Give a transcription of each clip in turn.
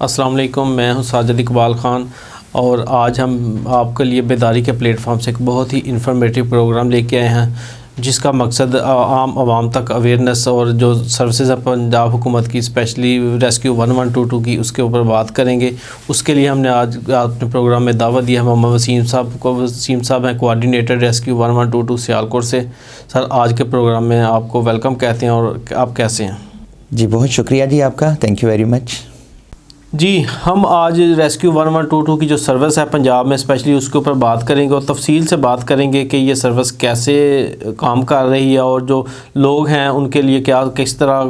अस्सलाम वालेकुम, मैं हूं साजिद इकबाल ख़ान और आज हम आपके लिए बेदारी के प्लेटफॉर्म से एक बहुत ही इंफॉर्मेटिव प्रोग्राम लेके आए हैं जिसका मकसद आम आवाम तक अवेयरनेस और जो सर्विसेज है पंजाब हुकूमत की, स्पेशली रेस्क्यू 1122 की, उसके ऊपर बात करेंगे। उसके लिए हमने आज अपने प्रोग्राम में दावत दिया है मोहम्मद वसीम साहब को। वसीम साहब हैं कोऑर्डिनेटर रेस्क्यू 1122 सियालकोट से। सर, आज के प्रोग्राम में आपको वेलकम कहते हैं और आप कैसे हैं? जी बहुत शुक्रिया जी आपका, थैंक यू वेरी मच। जी, हम आज रेस्क्यू 1122 की जो सर्विस है पंजाब में स्पेशली उसके ऊपर बात करेंगे और तफसील से बात करेंगे कि ये सर्विस कैसे काम कर रही है और जो लोग हैं उनके लिए किस तरह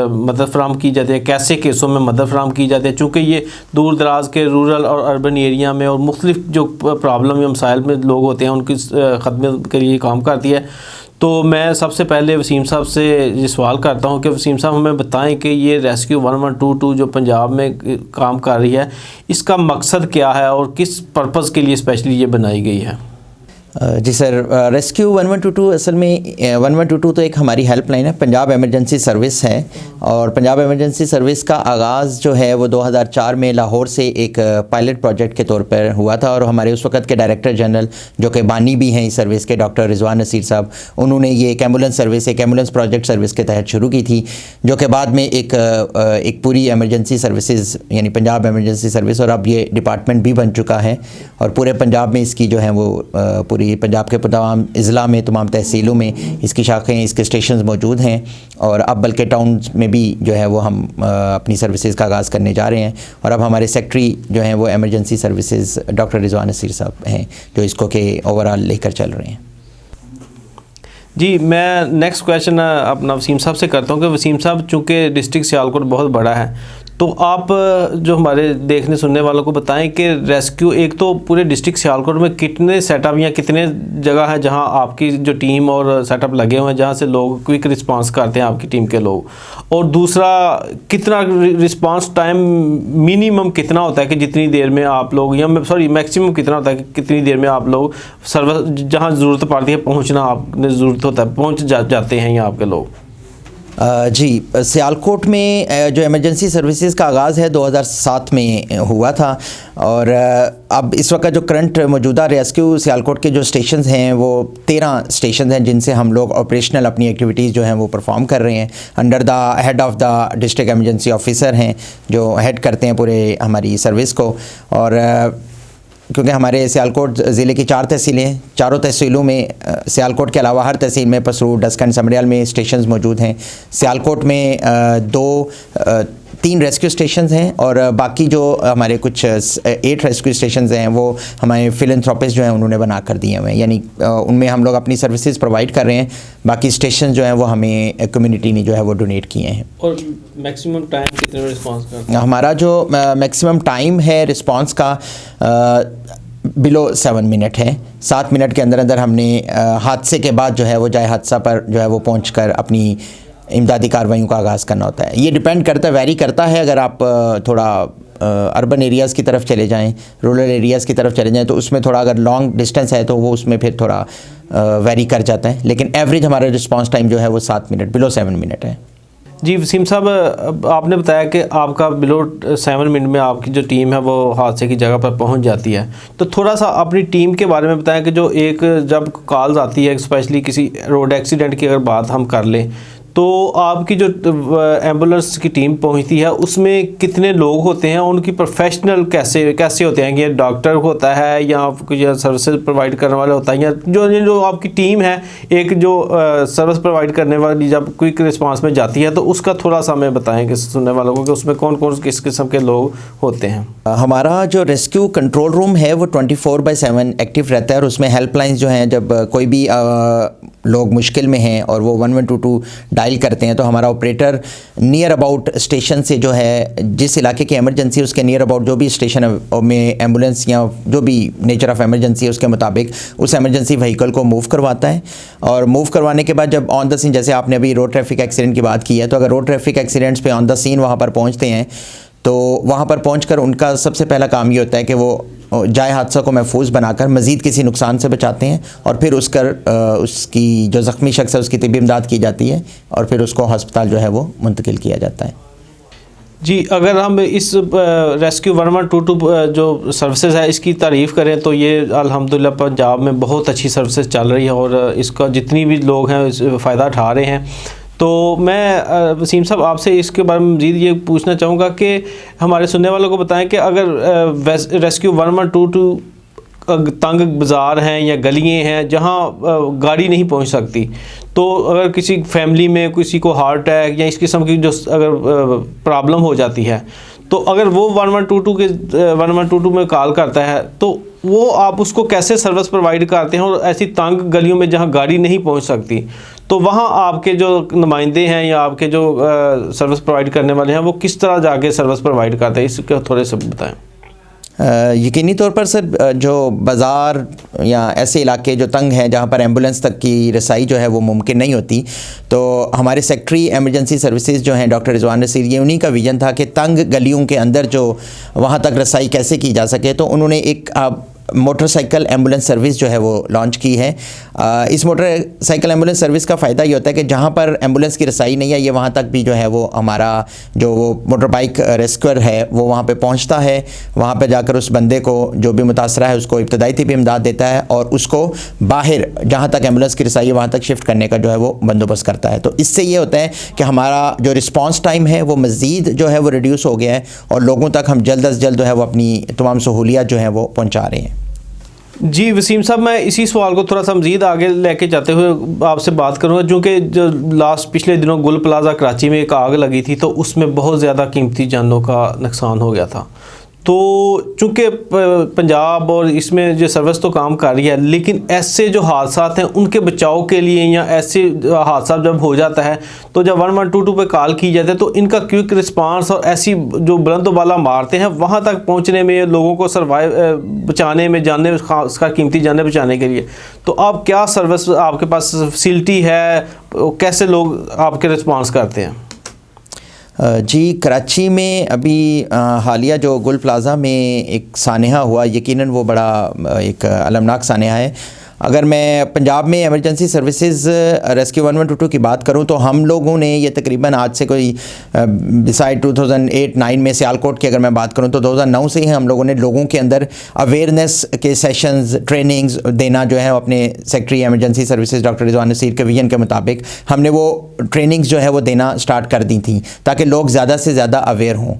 मदद फराहम की जाती है, कैसे केसों में मदद फराहम की जाती है। चूँकि ये दूर दराज के रूरल और अर्बन एरिया में और मुख्तलिफ जो प्रॉब्लम या मसाइल में लोग होते हैं उनकी खदमत के लिए काम करती है। तो मैं सबसे पहले वसीम साहब से ये सवाल करता हूँ कि वसीम साहब हमें बताएं कि ये रेस्क्यू 1122 जो पंजाब में काम कर रही है, इसका मकसद क्या है और किस पर्पज़ के लिए स्पेशली ये बनाई गई है? जी सर, रेस्क्यू 1122 असल में 1122 तो एक हमारी हेल्पलाइन है, पंजाब एमरजेंसी सर्विस है। और पंजाब एमरजेंसी सर्विस का आगाज़ जो है वो 2004 में लाहौर से एक पायलट प्रोजेक्ट के तौर पर हुआ था और हमारे उस वक़्त के डायरेक्टर जनरल जो कि बानी भी हैं इस सर्विस के, डॉक्टर रिजवान नसीर साहब, उन्होंने ये एक एम्बुलेंस प्रोजेक्ट सर्विस के तहत शुरू की थी, जो कि बाद में एक पूरी एमरजेंसी सर्विसेज यानी पंजाब एमरजेंसी सर्विस, और अब ये डिपार्टमेंट भी बन चुका है और पूरे पंजाब में इसकी जो है वो पूरी पंजाब के तमाम अज़ला में, तमाम तहसीलों में इसकी शाखें, इसके स्टेशंस मौजूद हैं। और अब बल्कि टाउन्स में भी जो है वो हम अपनी सर्विसेज का आगाज़ करने जा रहे हैं। और अब हमारे सेक्रेटरी जो हैं वो emergency services doctor Rizwan Naseer साहब हैं जो इसको के ओवरऑल लेकर चल रहे हैं। जी, मैं नेक्स्ट क्वेश्चन अपना वसीम साहब से करता हूँ कि वसीम साहब, चूँकि डिस्ट्रिक्ट सियालकोट बहुत बड़ा है, तो आप जो हमारे देखने सुनने वालों को बताएं कि रेस्क्यू एक तो पूरे डिस्ट्रिक्ट सियालकोट में कितने सेटअप या कितने जगह है जहां आपकी जो टीम और सेटअप लगे हुए हैं जहां से लोग क्विक रिस्पांस करते हैं आपकी टीम के लोग, और दूसरा कितना रिस्पांस टाइम मिनिमम कितना होता है कि जितनी देर में आप लोग मैक्सिमम कितना होता है कि कितनी देर में आप लोग सर्विस जहाँ ज़रूरत पड़ती है पहुँचना आपने ज़रूरत होता है पहुँच जाते हैं यहाँ आपके लोग? जी, सियालकोट में जो एमरजेंसी सर्विसेज का आगाज़ है 2007 में हुआ था। और अब इस वक्त जो करंट मौजूदा रेस्क्यू सियालकोट के जो स्टेशंस हैं वो 13 स्टेशन हैं जिनसे हम लोग ऑपरेशनल अपनी एक्टिविटीज़ जो हैं वो परफॉर्म कर रहे हैं under the head of the district emergency officer हैं जो हेड करते हैं पूरे हमारी सर्विस को। और क्योंकि हमारे सियालकोट ज़िले की 4 तहसीलें हैं, चारों तहसीलों में सियालकोट के अलावा हर तहसील में पसरूर, डस्कन, समरियाल में स्टेशंस मौजूद हैं। सियालकोट में 3 रेस्क्यू स्टेशंस हैं और बाकी जो हमारे कुछ 8 रेस्क्यू स्टेशंस हैं वो हमारे फिलैंथ्रोपिस्ट जो हैं उन्होंने बना कर दिए हुए हैं, यानी उनमें हम लोग अपनी सर्विसेज प्रोवाइड कर रहे हैं। बाकी स्टेशन जो हैं वो हमें कम्युनिटी ने जो है वो डोनेट किए हैं। और मैक्सिमम टाइम कितने में रिस्पांस करते हैं? हमारा जो मैक्सिमम टाइम है रिस्पांस का बिलो 7 मिनट है। 7 मिनट के अंदर अंदर हमने हादसे के बाद जो है वो जाए हादसा पर जो है वो पहुँच कर अपनी इमदादी कार्रवाइयों का आगाज़ करना होता है। ये डिपेंड करता है, वैरी करता है। अगर आप थोड़ा अर्बन एरियाज़ की तरफ चले जाएं, रूरल एरियाज़ की तरफ चले जाएं तो उसमें थोड़ा अगर लॉन्ग डिस्टेंस है तो वो उसमें फिर थोड़ा वैरी कर जाता है, लेकिन एवरेज हमारा रिस्पांस टाइम जो है वो 7 मिनट, बिलो 7 मिनट है। जी वसीम साहब, आपने बताया कि आपका बिलो 7 मिनट में आपकी जो टीम है वो हादसे की जगह पर पहुंच जाती है, तो थोड़ा सा अपनी टीम के बारे में बताएं कि जो जब कॉल्स आती है स्पेशली किसी रोड एक्सीडेंट की अगर बात हम कर लें तो आपकी जो एम्बुलेंस की टीम पहुंचती है उसमें कितने लोग होते हैं, उनकी प्रोफेशनल कैसे होते हैं? कि डॉक्टर होता है या कुछ सर्विसेज प्रोवाइड करने वाले होता है, या जो आपकी टीम है एक जो सर्विस प्रोवाइड करने वाली जब क्विक रिस्पांस में जाती है तो उसका थोड़ा सा हमें बताएं कि सुनने वालों को कि उसमें कौन कौन किस किस्म के लोग होते हैं? हमारा जो रेस्क्यू कंट्रोल रूम है वो 24/7 एक्टिव रहता है और उसमें हेल्पलाइंस जो हैं, जब कोई भी लोग मुश्किल में हैं और वो 1122 डायल करते हैं तो हमारा ऑपरेटर नियर अबाउट स्टेशन से जो है जिस इलाके की इमरजेंसी उसके नियर अबाउट जो भी स्टेशन में एम्बुलेंस या जो भी नेचर ऑफ एमरजेंसी है उसके मुताबिक उस एमरजेंसी व्हीकल को मूव करवाता है। और मूव करवाने के बाद जब ऑन द सीन, जैसे आपने अभी रोड ट्रैफिक एक्सीडेंट की बात की है, तो अगर रोड ट्रैफिक एक्सीडेंट्स पे ऑन द सीन वहाँ पर पहुँचते हैं तो वहाँ पर पहुँचकर उनका सबसे पहला काम ये होता है कि वो जाए हादसा को महफूज बनाकर मज़ीद किसी नुकसान से बचाते हैं और फिर उसकी जो ज़ख्मी शख्स है उसकी तिब्बी इमदाद की जाती है और फिर उसको हस्पताल जो है वो मुंतकिल किया जाता है। जी, अगर हम इस रेस्क्यू 1122 जो सर्विसेज है इसकी तारीफ़ करें तो ये अल्हम्दुलिल्लाह पंजाब में बहुत अच्छी सर्विसेज चल रही है और इसका जितनी भी लोग हैं इस फ़ायदा उठा रहे हैं। तो मैं वसीम साहब आपसे इसके बारे में मज़ीद ये पूछना चाहूँगा कि हमारे सुनने वालों को बताएं कि अगर रेस्क्यू 1122 तंग बाज़ार हैं या गलियाँ हैं जहाँ गाड़ी नहीं पहुँच सकती, तो अगर किसी फैमिली में किसी को हार्ट अटैक या इस किस्म की जो अगर प्रॉब्लम हो जाती है, तो अगर वो 1122 में कॉल करता है तो वो आप उसको कैसे सर्विस प्रोवाइड करते हैं? और ऐसी तंग गलियों में जहाँ गाड़ी नहीं पहुँच सकती, तो वहाँ आपके जो नुमाइंदे हैं या आपके जो सर्विस प्रोवाइड करने वाले हैं वो किस तरह जाके सर्विस प्रोवाइड करते हैं, इसके थोड़े से बताएँ। यकीनी तौर पर सर जो बाज़ार या ऐसे इलाके जो तंग हैं जहाँ पर एम्बुलेंस तक की रसाई जो है वो मुमकिन नहीं होती, तो हमारे सेक्रेटरी एमरजेंसी सर्विसेज जो हैं डॉक्टर रिजवान नसीर, ये उन्हीं का विज़न था कि तंग गलियों के अंदर जो वहाँ तक रसाई कैसे की जा सके। तो उन्होंने एक मोटरसाइकिल एम्बुलेंस सर्विस जो है वो लॉन्च की है। इस मोटरसाइकिल एम्बुलेंस सर्विस का फ़ायदा ये होता है कि जहाँ पर एम्बुलेंस की रसाई नहीं है, ये वहाँ तक भी जो है वो हमारा जो वो मोटर बाइक रेस्क्यूअर है वो वहाँ पे पहुँचता है। वहाँ पे जाकर उस बंदे को जो भी मुतासरा है उसको इब्तदाई तिब्बी इमदाद देता है और उसको बाहर जहाँ तक एम्बुलेंस की रसाई है वहाँ तक शिफ्ट करने का जो है वो बंदोबस्त करता है। तो इससे ये होता है कि हमारा जो रिस्पॉन्स टाइम है वो मज़ीद जो है वो रिड्यूस हो गया है और लोगों तक हम जल्द अज़ जल्द जो है वो अपनी तमाम सहूलियात जो हैं वो पहुँचा रहे हैं। जी वसीम साहब, मैं इसी सवाल को थोड़ा सा मज़ीद आगे लेके जाते हुए आपसे बात करूँगा, क्योंकि जो पिछले दिनों गुल प्लाजा कराची में एक आग लगी थी तो उसमें बहुत ज़्यादा कीमती जानों का नुकसान हो गया था। तो चूँकि पंजाब और इसमें जो सर्विस तो काम कर रही है, लेकिन ऐसे जो हादसात हैं उनके बचाव के लिए या ऐसे हादसा जब हो जाता है तो जब 1122 पे कॉल की जाती है तो इनका क्विक रिस्पांस और ऐसी जो बुलंद वाला मारते हैं वहाँ तक पहुँचने में, लोगों को सर्वाइव बचाने में, जानने खासकर कीमती जाने बचाने के लिए, तो आप क्या सर्विस आपके पास फैसिलिटी है, कैसे लोग आपके रिस्पांस करते हैं? जी, कराची में अभी हालिया जो गुल प्लाज़ा में एक सानहा हुआ, यकीनन वो बड़ा एक अलमनाक सानहा है। अगर मैं पंजाब में एमरजेंसी सर्विसेज रेस्क्यू 1122 की बात करूं तो हम लोगों ने ये तकरीबन आज से कोई बिसाइड 2008-9 में सियालकोट की अगर मैं बात करूं तो 2009 से ही हम लोगों ने लोगों के अंदर अवेयरनेस के सेशंस, ट्रेनिंग्स देना जो है अपने secretary emergency services doctor Rizwan Naseer के विजन के मुताबिक हमने वो ट्रेनिंग्स जो है वो देना स्टार्ट कर दी थी ताकि लोग ज़्यादा से ज़्यादा अवेयर हों।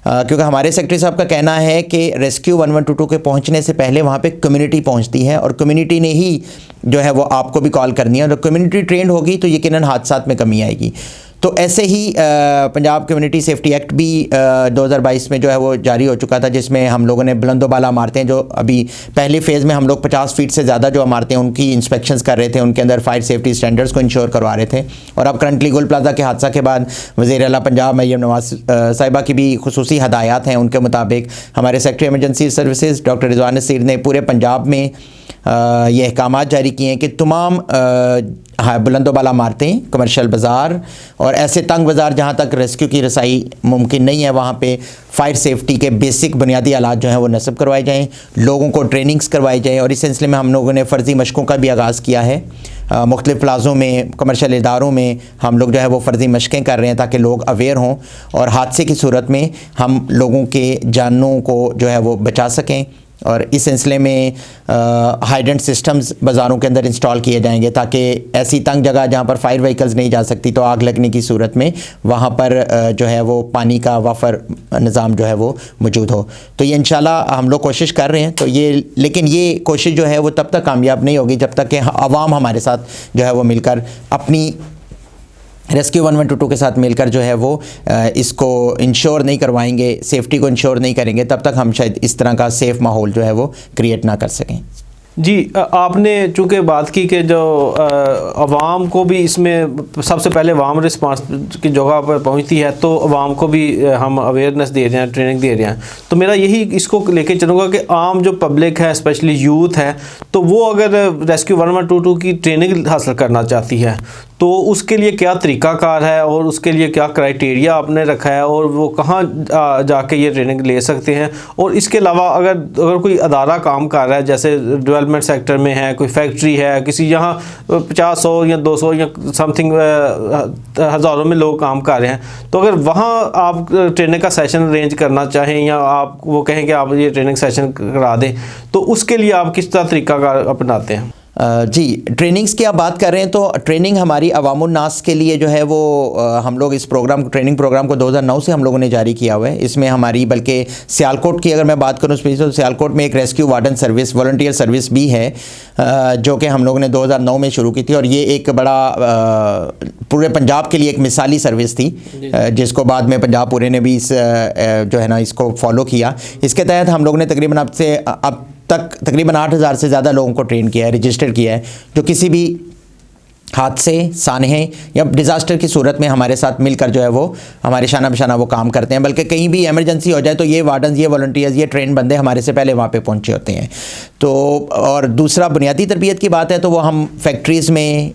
क्योंकि हमारे सेक्रेटरी साहब का कहना है कि रेस्क्यू 1122 के पहुंचने से पहले वहाँ पे कम्युनिटी पहुंचती है और कम्युनिटी ने ही जो है वो आपको भी कॉल करनी है और कम्युनिटी ट्रेंड होगी तो यकीनन हादसात में कमी आएगी। तो ऐसे ही पंजाब कम्युनिटी सेफ्टी एक्ट भी 2022 में जो है वो जारी हो चुका था, जिसमें हम लोगों ने बुलंदोबाला इमारतें जो अभी पहले फ़ेज़ में हम लोग 50 फीट से ज़्यादा जो इमारतें उनकी इंस्पेक्शंस कर रहे थे, उनके अंदर फायर सेफ्टी स्टैंडर्ड्स को इंश्योर करवा रहे थे। और अब करंटली गुल प्लाजा के हादसा के बाद वज़ीर आला पंजाब मरियम नवाज़ साहिबा की भी खुसूसी हदायत हैं, उनके मुताबिक हमारे secretary emergency services doctor Rizwan Naseer ने पूरे पंजाब में ये अहकामात जारी किए हैं कि तमाम बुलंदोबाला इमारतें, कमर्शियल बाज़ार और ऐसे तंग बाज़ार जहाँ तक रेस्क्यू की रसाई मुमकिन नहीं है वहाँ पे फायर सेफ्टी के बेसिक बुनियादी आलात जो हैं वो नस्ब करवाए जाएँ, लोगों को ट्रेनिंग्स करवाई जाएँ। और इस सिलसिले में हम लोगों ने फ़र्ज़ी मशकों का भी आगाज़ किया है। मुख्तलिफ़ प्लाज़ों में, कमर्शियल इदारों में हम लोग जो है वो फ़र्ज़ी मशक़ें कर रहे हैं ताकि लोग अवेयर हों और हादसे की सूरत में हम लोगों के जानों को जो है वो बचा सकें। और इस सिलसिले में हाइडेंट सिस्टम्स बाज़ारों के अंदर इंस्टॉल किए जाएंगे ताकि ऐसी तंग जगह जहाँ पर फायर व्हीकल्स नहीं जा सकती तो आग लगने की सूरत में वहाँ पर जो है वो पानी का वाफर निज़ाम जो है वो मौजूद हो। तो ये इंशाल्लाह हम लोग कोशिश कर रहे हैं। तो ये लेकिन ये कोशिश जो है वो तब तक कामयाब नहीं होगी जब तक कि आवाम हमारे साथ जो है वो मिलकर अपनी रेस्क्यू 1122 के साथ मिलकर जो है वो इसको इंश्योर नहीं करवाएंगे, सेफ़्टी को इंश्योर नहीं करेंगे, तब तक हम शायद इस तरह का सेफ़ माहौल जो है वो क्रिएट ना कर सकें। जी, आपने चूँकि बात की कि जो अवाम को भी इसमें सबसे पहले अवाम रिस्पांस की जगह पर पहुंचती है तो अवाम को भी हम अवेयरनेस दे रहे हैं, ट्रेनिंग दे रहे हैं। तो मेरा यही इसको लेके चलूँगा कि आम जो पब्लिक है, स्पेशली यूथ है, तो वो अगर रेस्क्यू 1122 की ट्रेनिंग हासिल करना चाहती है तो उसके लिए क्या तरीक़ाकार है और उसके लिए क्या क्राइटेरिया आपने रखा है और वो कहाँ जाके ये ट्रेनिंग ले सकते हैं? और इसके अलावा अगर कोई अदारा काम कर रहा है, जैसे डेवलपमेंट सेक्टर में है, कोई फैक्ट्री है, किसी यहाँ 50, 100 या 200 या समथिंग हज़ारों में लोग काम कर रहे हैं, तो अगर वहाँ आप ट्रेनिंग का सेशन अरेंज करना चाहें या आप वो कहें कि आप ये ट्रेनिंग सेशन करा दें, तो उसके लिए आप किस तरह तरीका अपनाते हैं? जी, ट्रेनिंग्स की आप बात कर रहे हैं तो ट्रेनिंग हमारी अवामुन्नास के लिए जो है वो हम लोग इस ट्रेनिंग प्रोग्राम को 2009 से हम लोगों ने जारी किया हुआ है। इसमें हमारी बल्कि सियालकोट की अगर मैं बात करूँ स्पेशली तो सियालकोट में एक rescue warden service, volunteer service भी है जो कि हम लोगों ने 2009 में शुरू की थी और ये एक बड़ा पूरे पंजाब के लिए एक मिसाली सर्विस थी जिसको बाद में पंजाब पूरे ने भी इस जो है ना इसको फॉलो किया। इसके तहत हम लोगों ने तकरीबन अब तक तकरीबन 8000 से ज़्यादा लोगों को ट्रेन किया है, रजिस्टर किया है, जो किसी भी हादसे, सानहे या डिज़ास्टर की सूरत में हमारे साथ मिलकर जो है वो हमारे शाना बशाना वो काम करते हैं। बल्कि कहीं भी इमरजेंसी हो जाए तो ये वार्डन, ये वॉलंटियर्स, ये ट्रेन बंदे हमारे से पहले वहाँ पे पहुँचे होते हैं। तो और दूसरा बुनियादी तरबियत की बात है तो वो हम फैक्ट्रीज़ में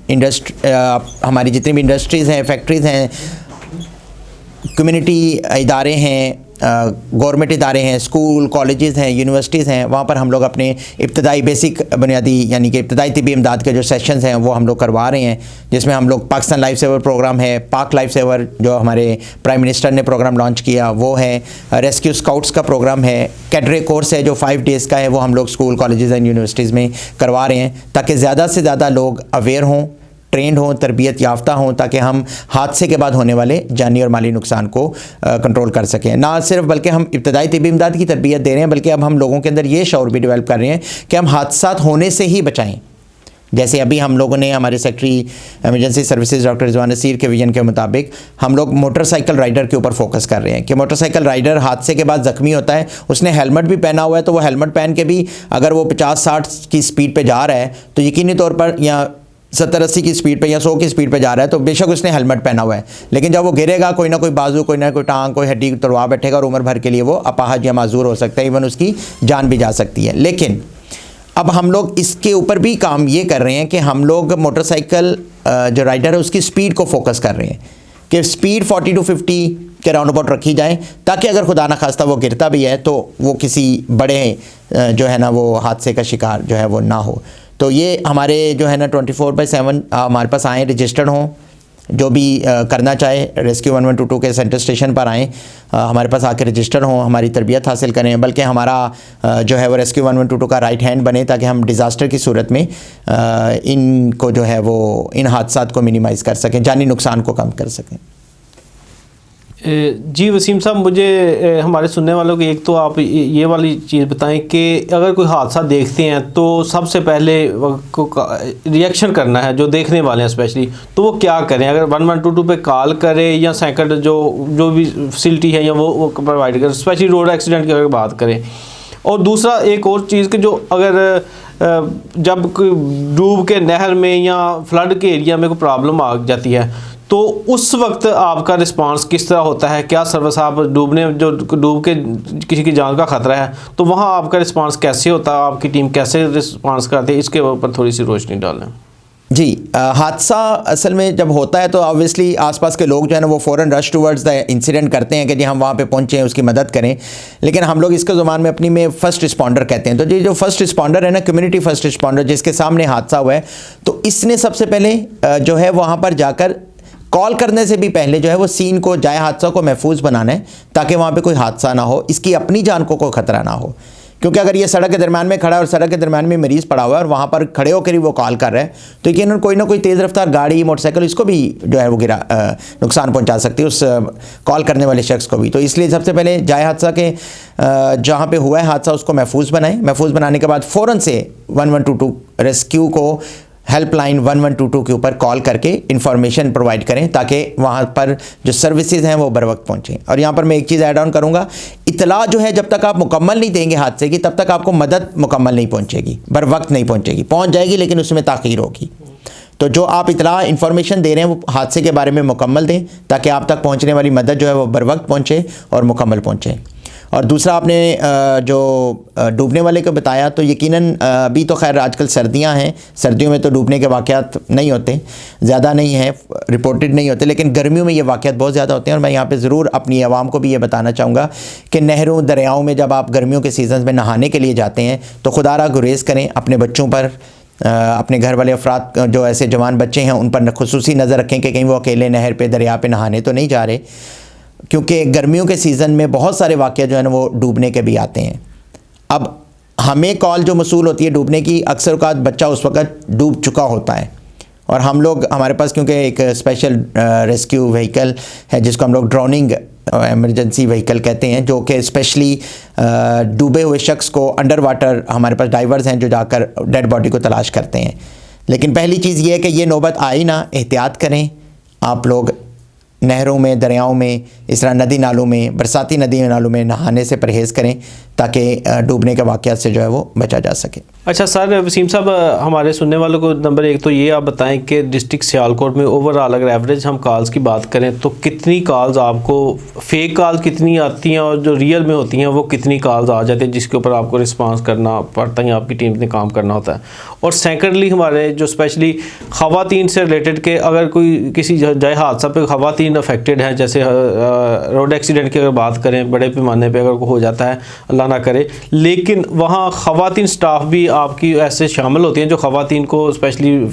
हमारी जितनी भी इंडस्ट्रीज़ हैं, फैक्ट्रीज़ हैं, कम्युनिटी इदारे हैं, गवर्नमेंट इदारे हैं, स्कूल, कॉलेजेस हैं, यूनिवर्सिटीज़ हैं, वहाँ पर हम लोग अपने इब्तदाई बेसिक बुनियादी यानी कि इब्तदाई तिब्बी इमदाद के जो सेशंस हैं वो हम लोग करवा रहे हैं, जिसमें हम लोग पाकिस्तान लाइफ सेवर प्रोग्राम है, पाक लाइफ सेवर जो हमारे प्राइम मिनिस्टर ने प्रोग्राम लॉन्च किया वो है, रेस्क्यू स्काउट्स का प्रोग्राम है, कैडरे कोर्स है जो 5 डेज़ का है, वो हम लोग स्कूल, कॉलेजेस एंड यूनिवर्सिटीज़ में करवा रहे हैं ताकि ज़्यादा से ज़्यादा लोग अवेयर हों, ट्रेंड हों, तरबियत याफ्ता हों, ताकि हम हादसे के बाद होने वाले जानी और माली नुकसान को कंट्रोल कर सकें। ना सिर्फ बल्कि हम इब्तदाई तिब्बी इमदाद की तरबियत दे रहे हैं, बल्कि अब हम लोगों के अंदर ये शऊर भी डेवलप कर रहे हैं कि हम हादसात होने से ही बचाएं। जैसे अभी हम लोगों ने हमारे secretary emergency services doctor Rizwan Naseer के विजन के मुताबिक हम लोग मोटरसाइकिल राइडर के ऊपर फोकस कर रहे हैं कि मोटरसाइकिल राइडर हादसे के बाद ज़ख्मी होता है, उसने हेलमेट भी पहना हुआ है, तो वो हेलमेट पहन के भी अगर वो 50-60 की स्पीड पर जा रहा है तो यकीनी तौर पर या 70-80 की स्पीड पे या 100 की स्पीड पे जा रहा है तो बेशक उसने हेलमेट पहना हुआ है, लेकिन जब वो गिरेगा कोई ना कोई बाजू, कोई ना कोई टांग, कोई हड्डी तोड़वा बैठेगा और उम्र भर के लिए वो अपाहज या माजूर हो सकता है, इवन उसकी जान भी जा सकती है। लेकिन अब हम लोग इसके ऊपर भी काम ये कर रहे हैं कि हम लोग मोटरसाइकिल जो राइडर है उसकी स्पीड को फोकस कर रहे हैं कि स्पीड 40 to 50 के राउंड अबाउट रखी जाए, ताकि अगर खुदा न खास्ता वो गिरता भी है तो वो किसी बड़े जो है ना वो हादसे का शिकार जो है वो ना हो। तो ये हमारे जो है ना 24/7 हमारे पास आएँ, रजिस्टर्ड हों, जो भी करना चाहे रेस्क्यू 1122 के सेंटर स्टेशन पर आएँ, हमारे पास आके रजिस्टर हों, हमारी तरबियत हासिल करें, बल्कि हमारा जो है वो रेस्क्यू 1122 का राइट हैंड बने ताकि हम डिज़ास्टर की सूरत में इनको जो है वो इन हादसात को मिनिमाइज़ कर सकें, जानी नुकसान को कम कर सकें। जी वसीम साहब, मुझे हमारे सुनने वालों को एक तो आप ये वाली चीज़ बताएं कि अगर कोई हादसा देखते हैं तो सबसे पहले को रिएक्शन करना है, जो देखने वाले हैं स्पेशली, तो वो क्या करें? अगर 1122 पे कॉल करें या सेकंड जो भी फैसिलिटी है या वो प्रोवाइड करें, स्पेशली रोड एक्सीडेंट की अगर बात करें। और दूसरा एक और चीज़ कि जो अगर जब कोई डूब के नहर में या फ्लड के एरिया में कोई प्रॉब्लम आ जाती है तो उस वक्त आपका रिस्पांस किस तरह होता है? क्या सर्विस आप डूब के किसी की जान का ख़तरा है तो वहाँ आपका रिस्पांस कैसे होता है, आपकी टीम कैसे रिस्पांस करती है, इसके ऊपर थोड़ी सी रोशनी डालें। जी, हादसा असल में जब होता है तो ऑब्वियसली आसपास के लोग जो है ना वो फ़ौरन रश टूवर्ड्स द इंसिडेंट करते हैं कि जी हम वहाँ पे पहुँचें, उसकी मदद करें। लेकिन हम लोग इसके ज़ुबान में अपनी में फ़र्स्ट रिस्पॉन्डर कहते हैं। तो जी जो फ़र्स्ट रिस्पॉन्डर है ना, कम्युनिटी फ़र्स्ट रिस्पॉन्डर, जिसके सामने हादसा हुआ है, तो इसने सबसे पहले जो है वहाँ पर जाकर कॉल करने से भी पहले जो है वो सीन को, जाए हादसा को महफूज बनाना है ताकि वहाँ पे कोई हादसा ना हो, इसकी अपनी जान को कोई ख़तरा ना हो। क्योंकि अगर ये सड़क के दरम्यान में खड़ा है और सड़क के दरम्यान में मरीज़ पड़ा हुआ है और वहाँ पर खड़े होकर ही वो कॉल कर रहा है तो यकीनन कोई ना कोई तेज़ रफ्तार गाड़ी, मोटरसाइकिल, इसको भी जो है वो नुकसान पहुँचा सकती है, उस कॉल करने वाले शख्स को भी। तो इसलिए सबसे पहले जाए हादसा के जहाँ पे हुआ है हादसा उसको महफूज बनाएं। महफूज बनाने के बाद फ़ौरन से 1122 रेस्क्यू को हेल्पलाइन 1122 के ऊपर कॉल करके इंफॉर्मेशन प्रोवाइड करें ताकि वहाँ पर जो सर्विसेज हैं वो बर वक्त पहुँचें। और यहाँ पर मैं एक चीज़ ऐड ऑन करूँगा, इतला जो है जब तक आप मुकम्मल नहीं देंगे हादसे की तब तक आपको मदद मुकम्मल नहीं पहुँचेगी, बर वक्त नहीं पहुँचेगी, पहुँच जाएगी लेकिन उसमें ताख़ीर होगी। तो जो आप इतला इन्फॉर्मेशन दे रहे हैं वो हादसे के बारे में मुकम्मल दें ताकि आप तक पहुँचने वाली मदद जो है वो बर वक्त पहुँचे और मुकम्मल पहुँचे। और दूसरा आपने जो डूबने वाले को बताया, तो यकीनन अभी तो खैर आजकल सर्दियां हैं, सर्दियों में तो डूबने के वाक़यात नहीं होते, ज़्यादा नहीं है, रिपोर्टेड नहीं होते, लेकिन गर्मियों में ये वाक़यात बहुत ज़्यादा होते हैं। और मैं यहाँ पे ज़रूर अपनी आवाम को भी ये बताना चाहूँगा कि नहरों दरियाओं में जब आप गर्मियों के सीज़न में नहाने के लिए जाते हैं तो खुदारा गुरेज़ करें, अपने बच्चों पर, अपने घर वाले अफराद जो ऐसे जवान बच्चे हैं उन पर खुसूसी नज़र रखें कि कहीं वो अकेले नहर पे दरिया पे नहाने तो नहीं जा रहे, क्योंकि गर्मियों के सीज़न में बहुत सारे वाक़या जो है ना वो डूबने के भी आते हैं। अब हमें कॉल जो मसूल होती है डूबने की, अक्सर औक़ात बच्चा उस वक़्त डूब चुका होता है और हम लोग, हमारे पास क्योंकि एक स्पेशल रेस्क्यू व्हीकल है जिसको हम लोग ड्रोनिंग एमरजेंसी व्हीकल कहते हैं, जो कि स्पेशली डूबे हुए शख्स को अंडर वाटर, हमारे पास डाइवर्स हैं जो जाकर डेड बॉडी को तलाश करते हैं। लेकिन पहली चीज़ ये है कि ये नौबत आई ना, एहतियात करें आप लोग, नहरों में, दरियाओं में, इस तरह नदी नालों में, बरसाती नदी नालों में नहाने से परहेज़ करें ताकि डूबने के वाक़यात से जो है वो बचा जा सके। अच्छा सर, वसीम साहब, हमारे सुनने वालों को नंबर एक तो ये आप बताएं कि डिस्ट्रिक्ट सियालकोट में ओवरऑल अगर एवरेज हम कॉल्स की बात करें तो कितनी कॉल्स आपको, फेक कॉल्स कितनी आती हैं और जो रियल में होती हैं वो कितनी कॉल्स आ जाती हैं जिसके ऊपर आपको रिस्पांस करना पड़ता है, आपकी टीम ने काम करना होता है? और सेकेंडली हमारे जो स्पेशली ख़वातीन से रिलेटेड के अगर कोई किसी जाए हादसा पे ख़वातीन अफेक्टेड हैं, जैसे रोड एक्सीडेंट की अगर बात करें बड़े पैमाने पर अगर हो जाता है, अल्लाह ना करे, लेकिन वहाँ ख़वातीन स्टाफ भी आपकी ऐसे शामिल होती हैं जो ख़वातीन को स्पेशली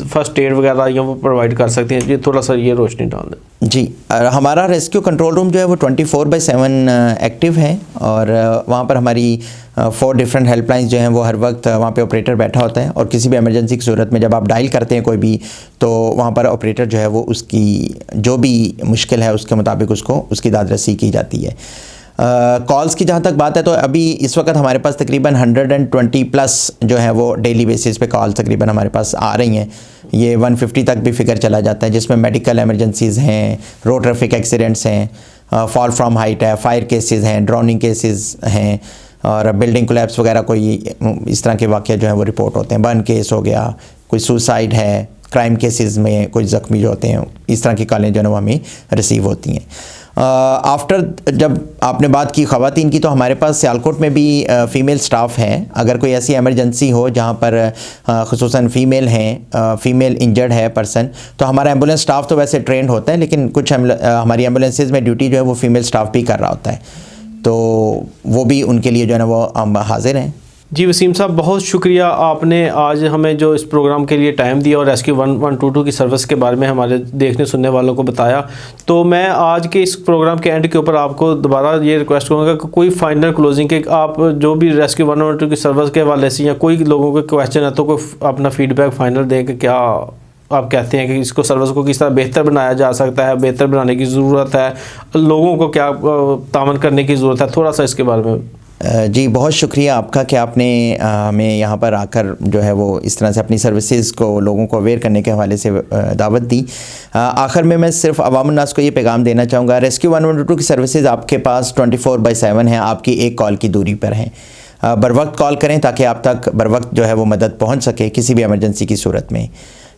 फर्स्ट एड वगैरह या वो प्रोवाइड कर सकती हैं? ये थोड़ा सा ये रोशनी डाल दें। जी, हमारा रेस्क्यू कंट्रोल रूम जो है वो 24/7 एक्टिव है और वहाँ पर हमारी 4 डिफरेंट हेल्पलाइंस जो हैं वो हर वक्त वहाँ पे ऑपरेटर बैठा होता है और किसी भी इमरजेंसी की सूरत में जब आप डायल करते हैं कोई भी, तो वहाँ पर ऑपरेटर जो है वो उसकी जो भी मुश्किल है उसके मुताबिक उसको उसकी दादरसी की जाती है। कॉल्स की जहाँ तक बात है तो अभी इस वक्त हमारे पास तकरीबन 120 प्लस जो है वो डेली बेसिस पे कॉल तकरीबन हमारे पास आ रही हैं। ये 150 तक भी फिगर चला जाता है, जिसमें मेडिकल एमरजेंसीज़ हैं, रोड ट्रैफिक एक्सीडेंट्स हैं, फॉल फ्रॉम हाइट है, फायर केसेस हैं, ड्रोनिंग केसेस हैं और बिल्डिंग कोलैप्स वगैरह कोई इस तरह के वाक़या जो है वो रिपोर्ट होते हैं। बर्न केस हो गया, कोई सुसाइड है, क्राइम केसेस में कोई ज़ख्मी जो होते हैं, इस तरह की कॉलें जो है वो हमें रिसीव होती हैं। आफ्टर जब आपने बात की ख़वातीन की, तो हमारे पास सियालकोट में भी फ़ीमेल स्टाफ हैं। अगर कोई ऐसी एमरजेंसी हो जहाँ पर ख़ुसूसन फ़ीमेल हैं, फ़ीमेल इंजर्ड है पर्सन, तो हमारा एम्बुलेंस स्टाफ तो वैसे ट्रेंड होता है, लेकिन कुछ हमारी एम्बुलेंसेज में ड्यूटी जो है वो फ़ीमेल स्टाफ भी कर रहा होता है, तो वो भी उनके लिए जो है ना वो हम हाज़िर हैं। जी वसीम साहब, बहुत शुक्रिया, आपने आज हमें जो इस प्रोग्राम के लिए टाइम दिया और रेस्क्यू 1122 की सर्विस के बारे में हमारे देखने सुनने वालों को बताया। तो मैं आज के इस प्रोग्राम के एंड के ऊपर आपको दोबारा ये रिक्वेस्ट करूँगा कि कोई फाइनल क्लोजिंग के आप जो भी रेस्क्यू 112 की सर्विस के हवाले से या कोई लोगों के क्वेश्चन है तो कोई अपना फीडबैक फाइनल दें कि क्या आप कहते हैं कि इसको सर्विस को किस तरह बेहतर बनाया जा सकता है, बेहतर बनाने की ज़रूरत है, लोगों को क्या तामन करने की ज़रूरत है, थोड़ा सा इसके बारे में। जी, बहुत शुक्रिया आपका कि आपने हमें यहाँ पर आकर जो है वो इस तरह से अपनी सर्विसेज को लोगों को अवेयर करने के हवाले से दावत दी। आखिर में मैं सिर्फ अवाम-उन-नास को ये पैगाम देना चाहूँगा, रेस्क्यू 112 की सर्विसेज आपके पास 24/7 हैं, आपकी एक कॉल की दूरी पर हैं। बर वक्त कॉल करें ताकि आप तक बर वक्त जो है वो मदद पहुँच सके किसी भी एमरजेंसी की सूरत में।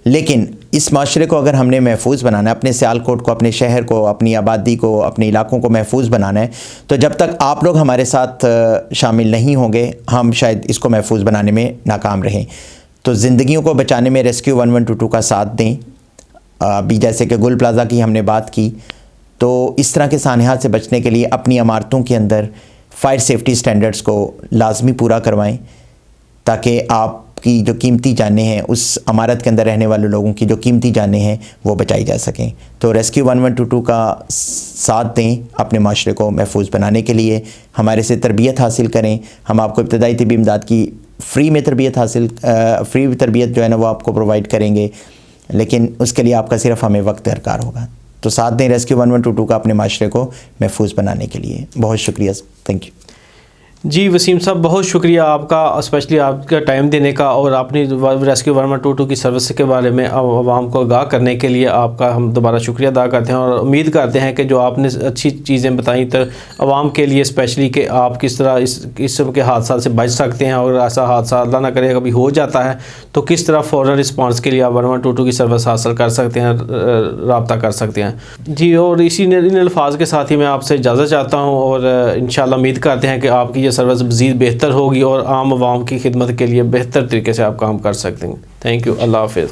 लेकिन इस माशरे को अगर हमने महफूज बनाना है, अपने सियालकोट को, अपने शहर को, अपनी आबादी को, अपने इलाकों को महफूज बनाना है, तो जब तक आप लोग हमारे साथ शामिल नहीं होंगे हम शायद इसको महफूज बनाने में नाकाम रहें। तो ज़िंदगियों को बचाने में रेस्क्यू 1122 का साथ दें। अभी जैसे कि गुल प्लाज़ा की हमने बात की, तो इस तरह के सानहात से बचने के लिए अपनी इमारतों के अंदर फायर सेफ्टी स्टैंडर्ड्स को लाजमी पूरा करवाएँ ताकि आपकी जो कीमती जानें हैं, उस इमारत के अंदर रहने वाले लोगों की जो कीमती जानें हैं वो बचाई जा सकें। तो रेस्क्यू 1122 का साथ दें अपने माशरे को महफूज बनाने के लिए, हमारे से तरबियत हासिल करें। हम आपको इब्तदाई तिब्बी इमदाद की फ्री तरबियत जो है ना वो आपको प्रोवाइड करेंगे, लेकिन उसके लिए आपका सिर्फ हमें वक्त दरकार होगा। तो साथ दें रेस्क्यू 1122 का अपने माशरे को महफूज बनाने के लिए। बहुत शुक्रिया, थैंक यू। जी वसीम साहब, बहुत शुक्रिया आपका, स्पेशली आपका टाइम देने का और अपनी रेस्क्यू 1122 की सर्विस के बारे में आवाम को आगाह करने के लिए आपका हम दोबारा शुक्रिया अदा करते हैं और उम्मीद करते हैं कि जो आपने अच्छी चीज़ें बताई तो आवाम के लिए स्पेशली कि आप किस तरह इस किस्म के हादसा से बच सकते हैं, और ऐसा हादसा अल्लाह ना करे कभी हो जाता है तो किस तरह फ़ौरन रिस्पांस के लिए आप 1122 की सर्विस हासिल कर सकते हैं, रब्ता कर सकते हैं। जी, और इसी इन अल्फाज के साथ ही मैं आपसे इजाज़त चाहता हूँ और इंशाल्लाह उम्मीद करते हैं कि आपकी ये सर्विस मज़ीद बेहतर होगी और आम आवाम की खिदमत के लिए बेहतर तरीके से आप काम कर सकते हैं। थैंक यू, अल्लाह हाफ़िज़।